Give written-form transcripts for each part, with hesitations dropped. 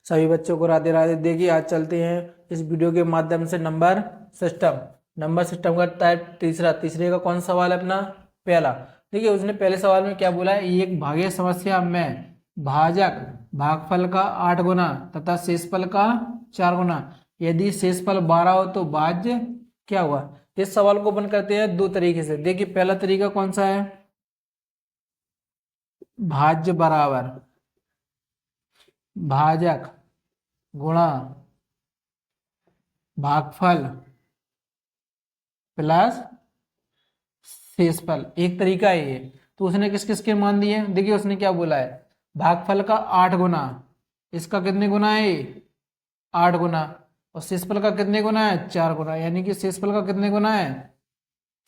सभी बच्चों को राधे राधे। देखिए आज चलते हैं इस वीडियो के माध्यम से नंबर सिस्टम का टाइप तीसरे का कौन सा सवाल है अपना पहला। देखिए उसने पहले सवाल में क्या बोला है, एक भाज्य समस्या में भाजक भागफल का 8 गुना तथा शेषफल का 4 गुना, यदि शेषफल 12 हो तो भाज्य क्या हुआ। इस सवाल को अपन करते हैं दो तरीके से। देखिए पहला तरीका कौन सा है, भाज्य बराबर भाजक गुणा भागफल प्लस शेषफल, एक तरीका है ये। तो उसने किस किस के मान दिए, देखिए उसने क्या बोला है, भागफल का 8 गुना, इसका कितने गुना है 8 गुना, और शेषफल का कितने गुना है 4 गुना, यानी कि शेषफल का कितने गुना है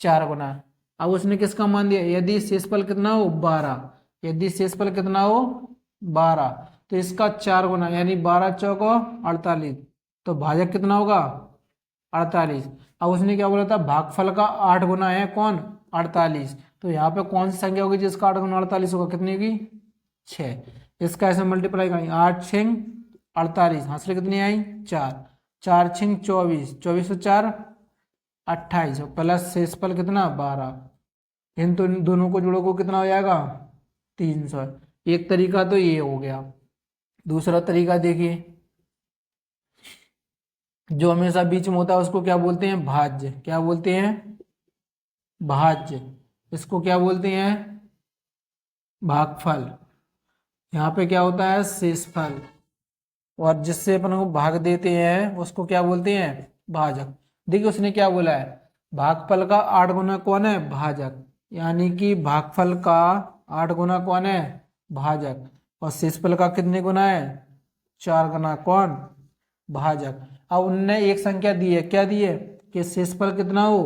4 गुना। अब उसने किसका मान दिया, यदि शेषफल कितना हो 12, यदि शेषफल कितना हो 12 तो इसका 4 गुना यानी 12 चौको 48, तो भाजक कितना होगा 48। अब उसने क्या बोला था, भागफल का 8 गुना है कौन 48, तो यहाँ पे कौन सी संख्या होगी जिसका 8 गुना 48 होगा, कितनी होगी 6। इसका ऐसे मल्टीप्लाई करेंगे, 8 6 48, हासिल कितनी आई 4, 4 6 24, 24 और 4 28, प्लस शेषफल कितना 12, इन तो दोनों को जोड़ो को कितना हो जाएगा 300। एक तरीका तो ये हो गया। दूसरा तरीका देखिए, जो हमेशा बीच में होता है उसको क्या बोलते हैं भाज्य, क्या बोलते हैं भाज्य, इसको क्या बोलते हैं भागफल, यहाँ पे क्या होता है शेषफल, और जिससे अपन को भाग देते हैं उसको क्या बोलते हैं भाजक। देखिए उसने क्या बोला है, भागफल का 8 गुना कौन है भाजक, यानी कि भागफल का 8 गुना कौन है भाजक, और शेषफल का कितने गुना है 4 गुना कौन भाजक। अब उनने एक संख्या दी है, क्या दी है कि शेषफल कितना हो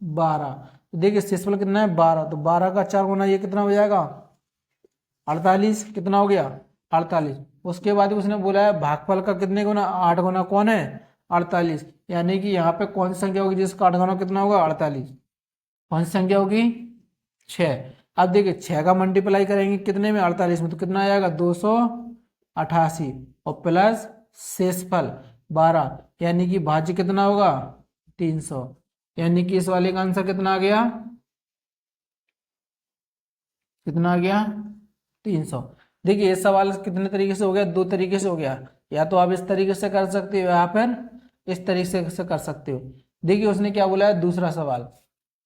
12, तो देखिए शेषफल कितना है 12, तो 12 का 4 गुना ये कितना हो जाएगा 48, कितना हो गया 48। उसके बाद उसने बोला है भागफल का कितने गुना 8 गुना कौन है 48, यानी कि यहाँ पे कौन सी संख्या होगी जिसका 8 गुना कितना होगा 48, कौन सी संख्या होगी 6। अब देखिए 6 का मल्टीप्लाई करेंगे कितने में 48 में, तो कितना आ जाएगा 288, और प्लस शेषफल 12, यानी कि भाज्य कितना होगा 300, यानी कि इस वाले का आंसर कितना आ गया, कितना आ गया 300। देखिए ये सवाल कितने तरीके से हो गया, दो तरीके से हो गया, या तो आप इस तरीके से कर सकते हो या फिर इस तरीके से कर सकते हो। देखिए उसने क्या बोला है दूसरा सवाल,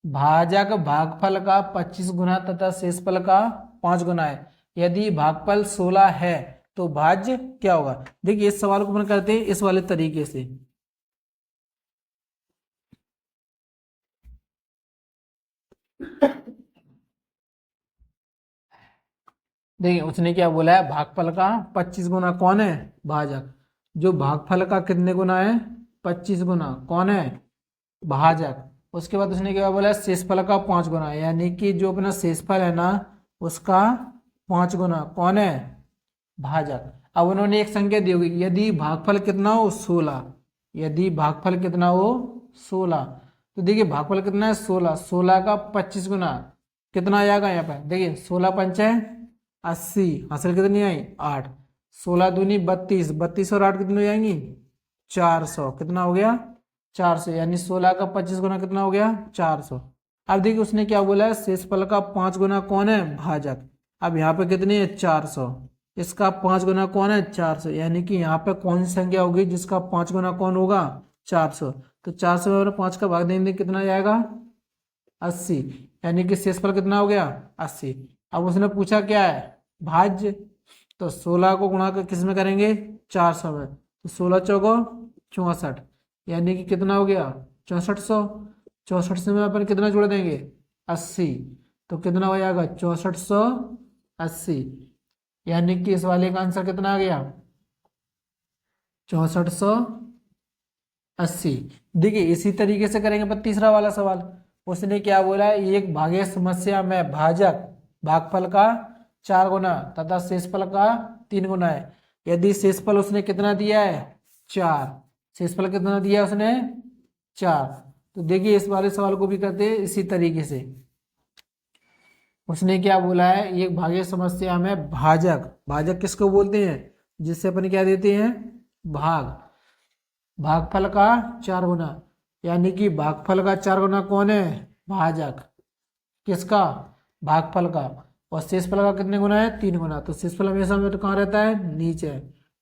भाजक भागफल का 25 गुना तथा शेषफल का 5 गुना है, यदि भागफल 16 है तो भाज्य क्या होगा। देखिए इस सवाल को अपन करते हैं इस वाले तरीके से। देखिए उसने क्या बोला है, भागफल का 25 गुना कौन है भाजक, जो भागफल का कितने गुना है 25 गुना कौन है भाजक। उसके बाद उसने क्या बोला है शेषफल का 5 गुना, यानी कि जो अपना शेषफल है ना उसका 5 गुना कौन है भाजक। अब उन्होंने एक संख्या दी होगी, यदि भागफल कितना हो 16, यदि भागफल कितना हो 16, तो देखिए भागफल कितना है 16, 16 का 25 गुना कितना आ जाएगा यहाँ पे, देखिए 16 पंचे 80, हासिल कितनी आई 8, 16 दूनी 32, 32 और 8 कितनी हो जाएंगी 400, कितना हो गया 400, यानी 16 का 25 गुना कितना हो गया 400। अब देखिए उसने क्या बोला है शेषफल का 5 गुना कौन है भाजक, अब यहाँ पे कितनी है 400, इसका 5 गुना कौन है 400, यानी कि यहाँ पे कौन सी संख्या होगी जिसका 5 गुना कौन होगा 400, तो 400 में 5 का भाग देंगे कितना जाएगा 80, यानी कि शेषफल कितना हो गया 80। अब उसने पूछा क्या है भाज्य, तो 16 को गुणा कर किस में करेंगे 400 में, तो 16 चौको 64, यानी कि कितना हो गया 6400, 6400 में अपन कितना जोड़ देंगे 80, तो कितना हो जाएगा 6480, यानी कि इस वाले का आंसर कितना आ गया 6480। देखिए इसी तरीके से करेंगे पर तीसरा वाला सवाल। उसने क्या बोला है, एक भाज्य समस्या में भाजक भागफल का 4 गुना तथा शेषफल का 3 गुना है, यदि शेषफल उसने कितना दिया है 4, शेषफल कितना दिया उसने 4, तो देखिए इस वाले सवाल को भी करते हैं इसी तरीके से। उसने क्या बोला है, एक भाज्य समस्या में भाजक, भाजक किसको बोलते हैं जिससे अपन क्या देते हैं, भाग। भागफल का 4 गुना, यानी कि भागफल का 4 गुना कौन है, भाजक। किसका, भागफल का। और शेषफल का कितने गुना है, 3 गुना। तो शेषफल हमेशा में तो कहाँ रहता है, नीचे।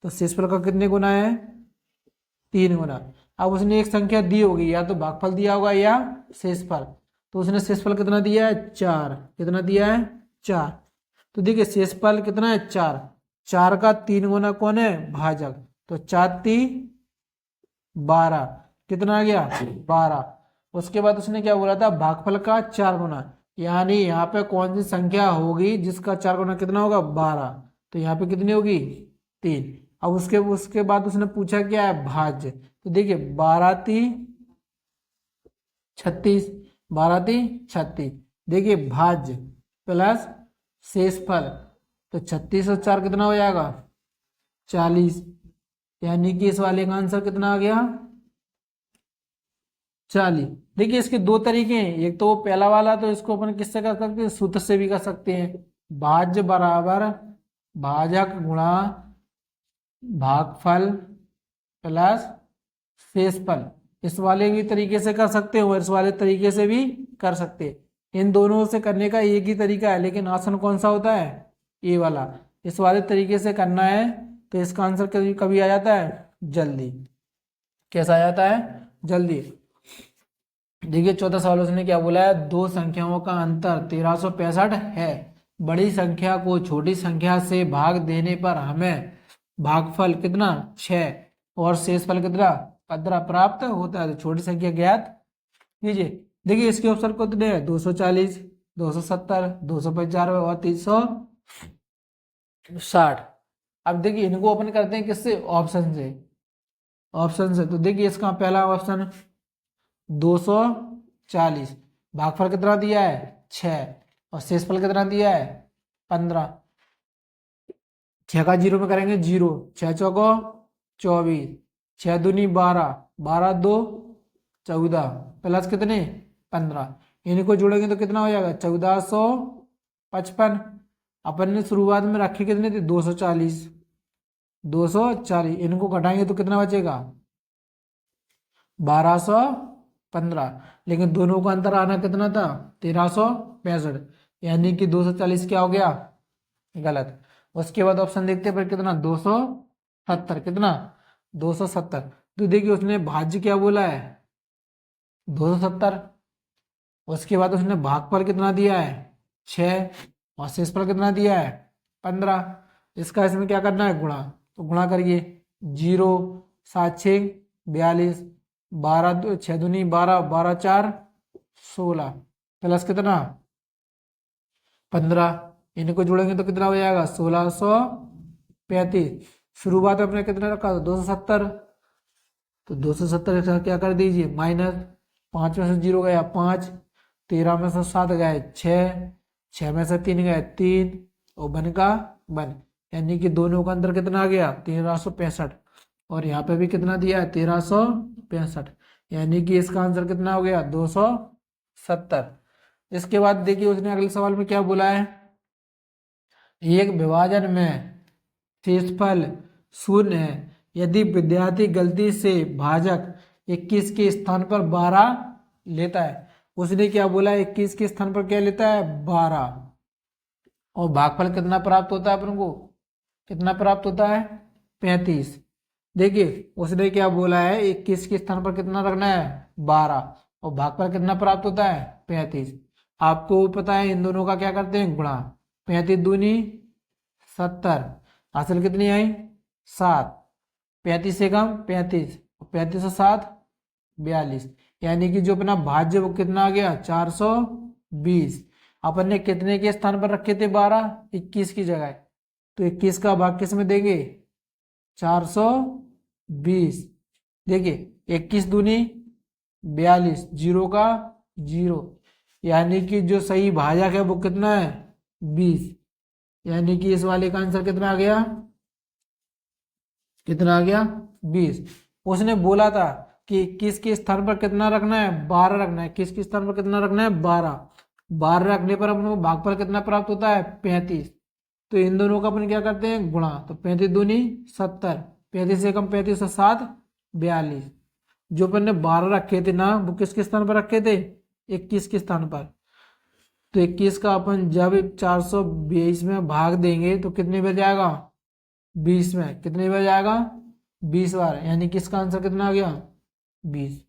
तो शेषफल का कितने गुना है, 3 गुना। अब उसने एक संख्या दी होगी, या तो भागफल दिया होगा या शेषफल। तो उसने शेषफल कितना दिया है, 4। कितना दिया है, 4। तो देखिए शेषफल कितना है, 4। 4 का 3 गुना कौन है, भाजक। तो 4 3 12, कितना आ गया, 12। उसके बाद उसने क्या बोला था, भागफल का 4 गुना, यानी यहाँ पे कौन सी संख्या होगी जिसका 4 गुना कितना होगा, 12। तो यहाँ पे कितनी होगी, 3। अब उसके उसके बाद उसने पूछा क्या है, भाज्य। तो देखिए 12 3 36, 12 3 36। देखिए भाज्य प्लस शेषफल, तो 36 और 4 कितना हो जाएगा, 40। यानी कि इस वाले का आंसर कितना आ गया, 40। देखिए इसके दो तरीके हैं, एक तो वो पहला वाला, तो इसको अपन किससे कर सकते हैं, सूत्र से भी कर सकते हैं। भाज्य बराबर भाजक गुणा भागफल प्लस शेषफल। इस वाले भी तरीके से कर सकते हो और इस वाले तरीके से भी कर सकते हैं। इन दोनों से करने का एक ही तरीका है, लेकिन आसान कौन सा होता है, ये वाला। इस वाले तरीके से करना है तो इसका आंसर कभी कभी आ जाता है जल्दी। कैसा आ जाता है, जल्दी। देखिए चौथा सवाल उसने क्या बोला है, दो संख्याओं का अंतर 1365 है। बड़ी संख्या को छोटी संख्या से भाग देने पर हमें भागफल कितना, 6 और शेषफल कितना, 15 प्राप्त होता है। तो छोटी संख्या ज्ञात कीजिए। देखिए इसके ऑप्शन को कितने हैं, 240, 270, 295 और 360। अब देखिए इनको अपन करते हैं किससे, ऑप्शन से। ऑप्शन से तो देखिए इसका पहला ऑप्शन 240, भागफल कितना दिया है, 6 और शेषफल कितना दिया है, 15। 6 का 0 में करेंगे 0, 6 चौको 24, 6 दूनी 12, 12 2 14 प्लस कितने, 15। इनको जोड़ेंगे तो कितना हो जाएगा, 1455। अपन ने शुरुआत में रखे कितने थे, 240। 240 इनको घटाएंगे तो कितना बचेगा, 1215। लेकिन दोनों का अंतर आना कितना था, 1365। यानी कि 240 क्या हो गया, गलत। उसके बाद ऑप्शन देखते हैं फिर कितना, 270। कितना, 270। तो देखिए उसने भाज्य क्या बोला है, 270। उसके बाद उसने भागफल कितना दिया है, 6 और शेषफल कितना दिया है, 15। इसका इसमें क्या करना है, गुणा। तो गुणा करिए, 0 7 6 42, 12 6 दूनी 12, 12 4 16 प्लस कितना, 15। इनको जोड़ेंगे तो कितना हो जाएगा, 1635। शुरुआत में अपने कितना रखा था, 270। तो 270 का क्या कर दीजिए, माइनस। 5 में से 0 गया 5, 13 में से 7 गए 6, 6 में से 3 गए 3 और बन का बन। यानी कि दोनों का अंतर कितना आ गया, 1365। और यहाँ पे भी कितना दिया है, 1365। यानी कि इसका आंसर कितना हो गया, 270। इसके बाद देखिए उसने अगले सवाल में क्या बोला है, एक विभाजन में शेषफल 0 है यदि विद्यार्थी गलती से भाजक 21 के स्थान पर 12 लेता है। उसने क्या बोला, 21 के स्थान पर क्या लेता है, 12। और भागफल कितना प्राप्त होता है अपन को, कितना प्राप्त होता है, 35। देखिए उसने क्या बोला है, 21 के स्थान पर कितना रखना है, 12 और भागफल कितना प्राप्त होता है, 35। आपको पता है इन दोनों का क्या करते हैं, गुणा। 35 दूनी 70, हासिल कितनी आई, 7। 35 से कम 35, 35 से 7 42। यानी कि जो अपना भाज्य वो कितना आ गया, 420। अपन ने कितने के स्थान पर रखे थे, 12, 21 की जगह। तो 21 का भाग किस में देंगे, 420। देखिए 21 दूनी 42, 0 का 0। यानी कि जो सही भाजक है वो कितना है, 20। यानी कि इस वाले का आंसर कितना आ गया, कितना आ गया, 20। उसने बोला था कि 21 के स्थान पर कितना रखना है, 12 रखना है। 21 के स्थान पर कितना रखना है, 12। 12 रखने पर अपन को भागफल कितना प्राप्त होता है, 35। तो इन दोनों का अपन क्या करते हैं गुणा, तो 35 दूनी 70, 35 से कम 35 और 7 42। जो अपन ने 12 रखे थे ना वो किसके स्थान पर रखे थे, 21 के स्थान पर। तो 21 का अपन जब 422 में भाग देंगे तो कितने बार जाएगा, 20 में कितने बार जाएगा, 20 बार, यानी कि इसका आंसर कितना आ गया 20।